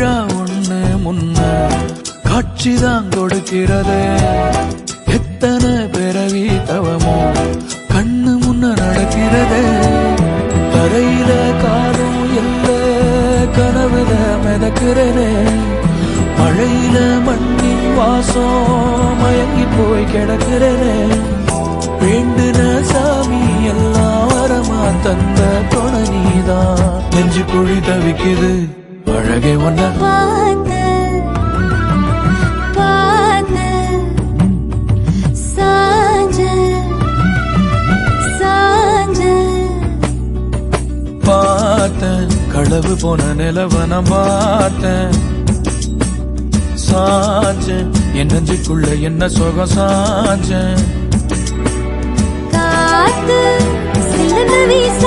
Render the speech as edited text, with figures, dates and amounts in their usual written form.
விழா ஒண்ணு முன்ன காட்சிதான் கொடுக்கிறது. எத்தனை பிறவி தவமோ கண்ணு முன்ன நடக்கிறது. தரையில காலும் எல்ல கனவுல மிதக்கிறனே. மழையில மண்ணின் வாசம் மயங்கி போய் கிடக்கிறனே. வேண்டுன சாமி எல்லாம் வரமா தந்த துணை நீதான். நெஞ்சு குழி தவிக்குது அழகே ஒன்ன பார்த்தேன். களவு போன நிலவன பார்த்தேன். சாஞ்சேன் என் நெஞ்சுக்குள்ள என்ன சுகம் சாஞ்சேன். காத்து சில வீச